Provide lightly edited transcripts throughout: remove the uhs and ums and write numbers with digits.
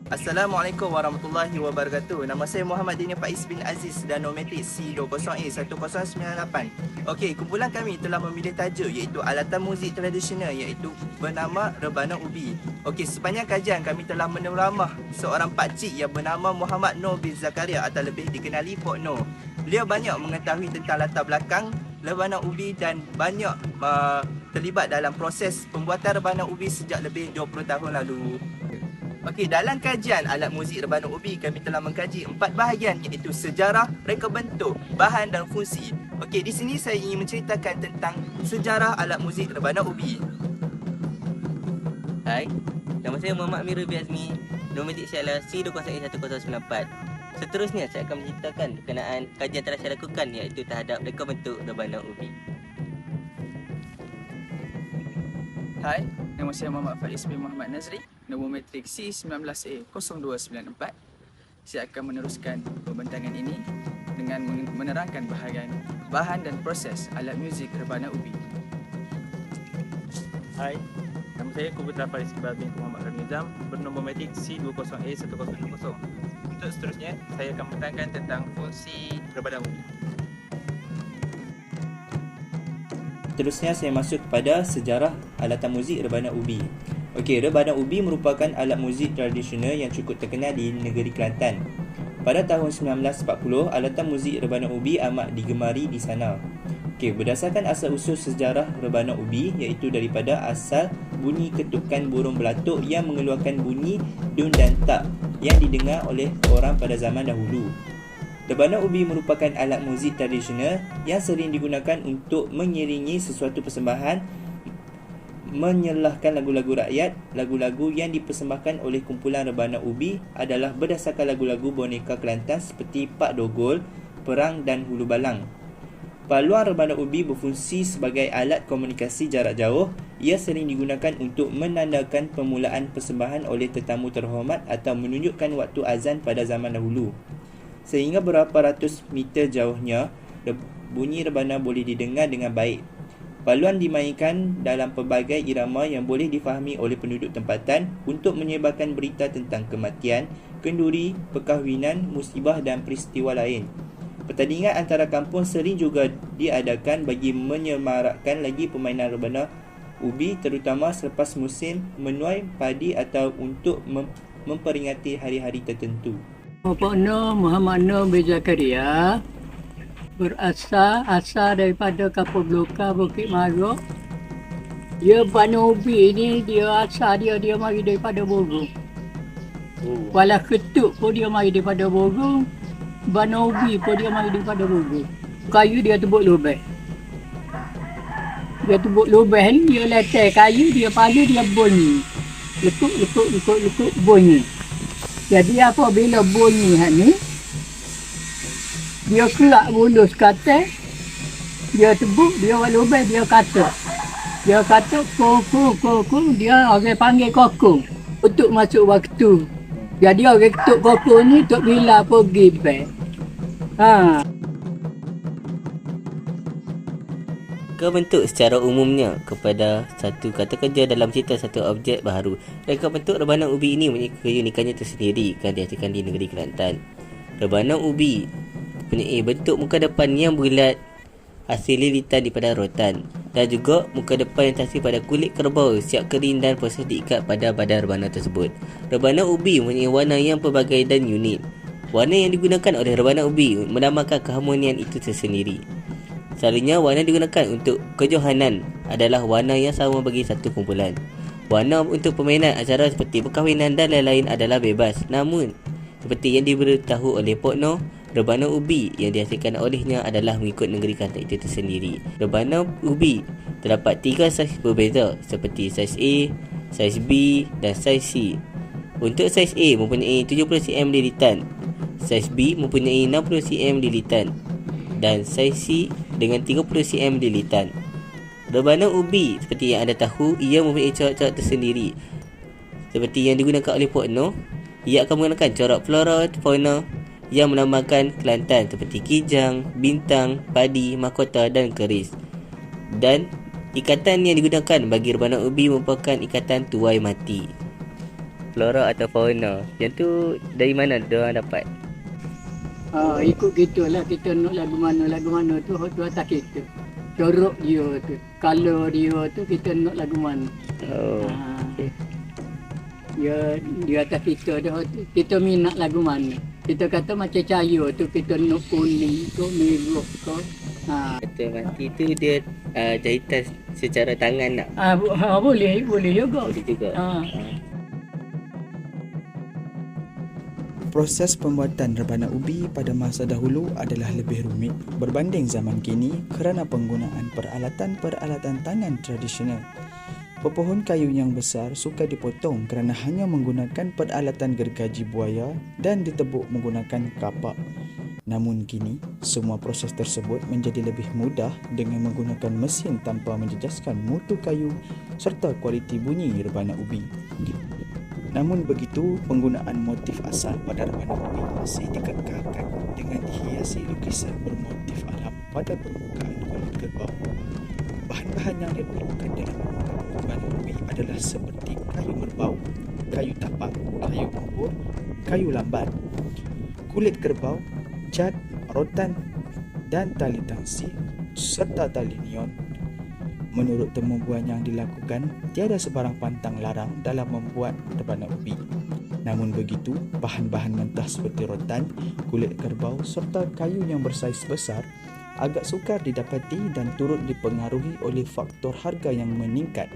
Assalamualaikum warahmatullahi wabarakatuh. Nama saya Muhammad Dini Faiz bin Aziz dan Nometik C20A1098. Okey, kumpulan kami telah memilih tajuk iaitu alatan muzik tradisional iaitu bernama Rebana Ubi. Okey, sepanjang kajian kami telah meneramah seorang pakcik yang bernama Muhammad Noor bin Zakaria atau lebih dikenali Pok Noor. Beliau banyak mengetahui tentang latar belakang Rebana Ubi dan banyak terlibat dalam proses pembuatan Rebana Ubi sejak lebih 20 tahun lalu. Okey, dalam kajian alat muzik Rebana Ubi, kami telah mengkaji 4 bahagian iaitu sejarah, reka bentuk, bahan dan fungsi. Okey, di sini saya ingin menceritakan tentang sejarah alat muzik Rebana Ubi. Hai, nama saya Muhammad Amirul bin Azmi, nombor metik saya C20A1094. Seterusnya saya akan menceritakan berkenaan kajian telah saya lakukan iaitu terhadap reka bentuk Rebana Ubi. Hai, nama saya Muhammad Faiz bin Muhammad Nazri, nombor matrik C19A0294. Saya akan meneruskan pembentangan ini dengan menerangkan bahan dan proses alat muzik Rebana Ubi. Hai, nama saya Kubutra Faris Iqbal bin Muhammad Ramizam bernombor matrik C20A1060. Untuk seterusnya, saya akan menerangkan tentang fungsi Rebana Ubi. Seterusnya saya masuk kepada sejarah alatan muzik Rebana Ubi. Okey, Rebana Ubi merupakan alat muzik tradisional yang cukup terkenal di negeri Kelantan. Pada tahun 1940, alatan muzik Rebana Ubi amat digemari di sana. Okey, berdasarkan asal-usul sejarah Rebana Ubi iaitu daripada asal bunyi ketukan burung belatuk yang mengeluarkan bunyi dun dan tak yang didengar oleh orang pada zaman dahulu. Rebana Ubi merupakan alat muzik tradisional yang sering digunakan untuk mengiringi sesuatu persembahan, menyelahkan lagu-lagu rakyat. Lagu-lagu yang dipersembahkan oleh kumpulan Rebana Ubi adalah berdasarkan lagu-lagu boneka Kelantan seperti Pak Dogol, Perang dan Hulu Balang. Paluan Rebana Ubi berfungsi sebagai alat komunikasi jarak jauh. Ia sering digunakan untuk menandakan permulaan persembahan oleh tetamu terhormat atau menunjukkan waktu azan pada zaman dahulu. Sehingga berapa ratus meter jauhnya, bunyi rebana boleh didengar dengan baik. Paluan dimainkan dalam pelbagai irama yang boleh difahami oleh penduduk tempatan untuk menyebarkan berita tentang kematian, kenduri, perkahwinan, musibah dan peristiwa lain. Pertandingan antara kampung sering juga diadakan bagi menyemarakkan lagi permainan rebana ubi, terutama selepas musim menuai padi atau untuk memperingati hari-hari tertentu. Pok Noor Muhammad Noor bin Zakaria berasal daripada Kapur Belukar, Bukit Maruk. Dia Rebana Ubi ni dia mari daripada Borong. Walau ketuk pun dia mari daripada Borong. Rebana Ubi pun dia mari daripada Borong. Kayu dia tebuk lubang. Dia tebuk lubang ni dia letak kayu, dia pada dia bunyi. Lekuk bunyi. Jadi apabila bunyi ni, dia kelak bulus kata, dia tebuk, dia lubang, dia kata. Dia kata koko, dia orang panggil koko untuk masuk waktu. Jadi orang ketuk koko ni untuk bila pergi back. Reka bentuk secara umumnya kepada satu kata kerja dalam cerita satu objek baharu. Reka bentuk Rebana Ubi ini mempunyai keunikannya tersendiri kan dihasilkan di negeri Kelantan. Rebana Ubi mempunyai bentuk muka depan yang bulat hasil lilitan daripada rotan dan juga muka depan yang terhasil pada kulit kerbau siap kering dan proses diikat pada badan rebana tersebut. Rebana Ubi mempunyai warna yang pelbagai dan unik. Warna yang digunakan oleh Rebana Ubi melambangkan keharmonian itu tersendiri. Selalunya warna digunakan untuk kejohanan adalah warna yang sama bagi satu kumpulan. Warna untuk permainan acara seperti perkahwinan dan lain-lain adalah bebas. Namun, seperti yang diberitahu oleh Pok Noor, Rebana Ubi yang dihasilkan olehnya adalah mengikut negeri Kelantan itu tersendiri. Rebana Ubi terdapat 3 saiz berbeza seperti saiz A, saiz B dan saiz C. Untuk saiz A mempunyai 70 cm lilitan, saiz B mempunyai 60 cm lilitan dan saiz C dengan 30 cm lilitan. Rebana Ubi seperti yang anda tahu, ia mempunyai corak-corak tersendiri. Seperti yang digunakan oleh Pok Noor, ia akan menggunakan corak flora fauna yang melambangkan Kelantan seperti kijang, bintang, padi, mahkota dan keris. Dan ikatan yang digunakan bagi Rebana Ubi merupakan ikatan tuai mati. flora atau fauna. Yang tu dari mana diorang dapat? Ikut kita lah, kita nak lagu mana tu atas kita. Corak dia tu, color dia tu kita nak lagu mana. Okay. Dia atas kita dah, kita minat lagu mana. Kita kata macam cahaya tu, kita nak kuning ke, merah ke. Kata mati tu dia jahitan secara tangan tak? Boleh juga. Boleh juga. Proses pembuatan rebana ubi pada masa dahulu adalah lebih rumit berbanding zaman kini kerana penggunaan peralatan-peralatan tangan tradisional. Pepohon kayu yang besar suka dipotong kerana hanya menggunakan peralatan gergaji buaya dan ditebuk menggunakan kapak. Namun kini, semua proses tersebut menjadi lebih mudah dengan menggunakan mesin tanpa menjejaskan mutu kayu serta kualiti bunyi rebana ubi. Namun begitu, penggunaan motif asal pada rebana ubi masih dikekalkan dengan dihiasi lukisan bermotif alam pada permukaan kulit kerbau. Bahan-bahan yang diperlukan dalam rebana ubi adalah seperti kayu merbau, kayu tapak, kayu bumbur, kayu lambat, kulit kerbau, cat, rotan dan tali tangsi serta tali neon. Menurut temubuan yang dilakukan, tiada sebarang pantang larang dalam membuat rebana ubi. Namun begitu, bahan-bahan mentah seperti rotan, kulit kerbau serta kayu yang bersaiz besar agak sukar didapati dan turut dipengaruhi oleh faktor harga yang meningkat.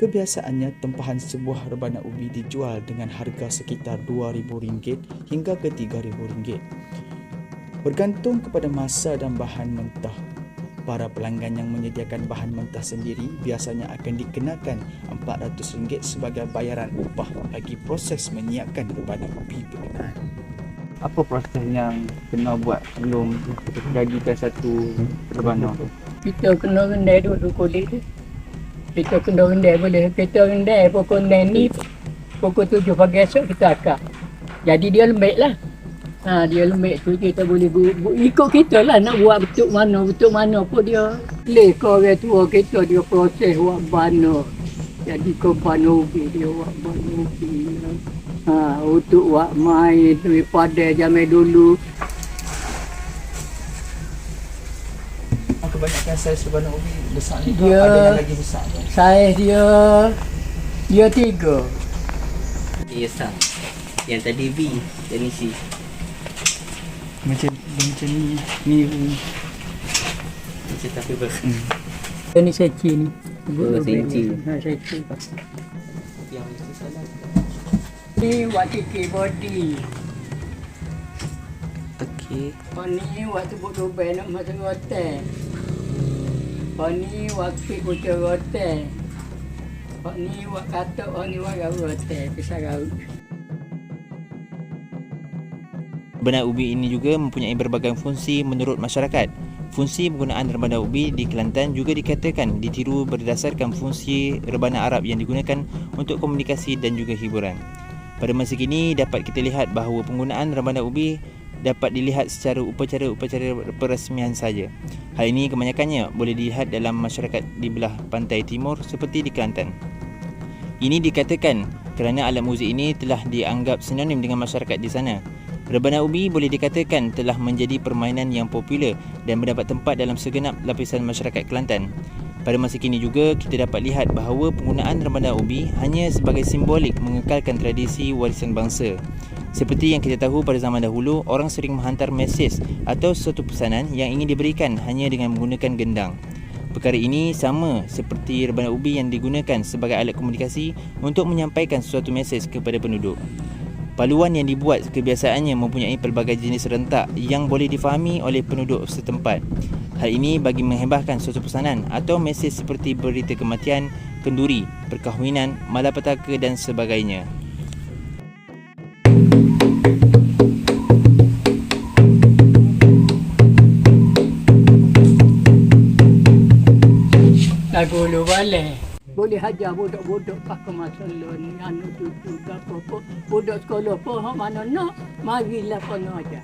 Kebiasaannya, tempahan sebuah rebana ubi dijual dengan harga sekitar RM2,000 hingga ke RM3,000. Bergantung kepada masa dan bahan mentah. Para pelanggan yang menyediakan bahan mentah sendiri biasanya akan dikenakan RM400 sebagai bayaran upah bagi proses menyiapkan rebana ubi berkenaan. Apa proses yang kena buat sebelum jadikan satu rebana tu? Kita kena rendai dulu kulit tu. Kita kena rendai boleh. Kita rendai pukul 9 ni, pukul 7 pagi esok kita akar. Jadi dia lembek lah. Dia lembek tu kita boleh ikut kita lah nak buat bentuk mana pun dia. Boleh ke orang tua kita dia proses buat bana. Jadi ke bana ubi dia buat bana ubi. Untuk buat main daripada zaman dulu. Kebanyakan saiz rebana ubi besar ni ke? Dia, ada yang lagi besar ke? Saiz dia 3. Ya sang. Yang tadi B, yang ni C. Macam ni Macam tapi ber. Ini seci ni. Seci. Seci. Yang mesti salah. Ni waktu body. Okey. Ni waktu buat dobel nak masuk hotel. Ni waktu bocor hotel. Ni waktu kata ni waktu hotel pisah gaul. Rebana ubi ini juga mempunyai berbagai fungsi menurut masyarakat. Fungsi penggunaan rebana ubi di Kelantan juga dikatakan ditiru berdasarkan fungsi rebana Arab yang digunakan untuk komunikasi dan juga hiburan. Pada masa kini dapat kita lihat bahawa penggunaan rebana ubi dapat dilihat secara upacara-upacara perasmian saja. Hal ini kebanyakannya boleh dilihat dalam masyarakat di belah pantai timur seperti di Kelantan. Ini dikatakan kerana alat muzik ini telah dianggap sinonim dengan masyarakat di sana. Rebana ubi boleh dikatakan telah menjadi permainan yang popular dan mendapat tempat dalam segenap lapisan masyarakat Kelantan. Pada masa kini juga kita dapat lihat bahawa penggunaan rebana ubi hanya sebagai simbolik mengekalkan tradisi warisan bangsa. Seperti yang kita tahu pada zaman dahulu, orang sering menghantar mesej atau sesuatu pesanan yang ingin diberikan hanya dengan menggunakan gendang. Perkara ini sama seperti rebana ubi yang digunakan sebagai alat komunikasi untuk menyampaikan sesuatu mesej kepada penduduk. Paluan yang dibuat kebiasaannya mempunyai pelbagai jenis rentak yang boleh difahami oleh penduduk setempat. Hal ini bagi menghebahkan suatu pesanan atau mesej seperti berita kematian, kenduri, perkahwinan, malapetaka dan sebagainya. Lagu lu balik. Boleh hajar budak-budak pakai masalah ni, anak cucu ke apa-apa. Budak sekolah pun mana nak, marilah kena ajar.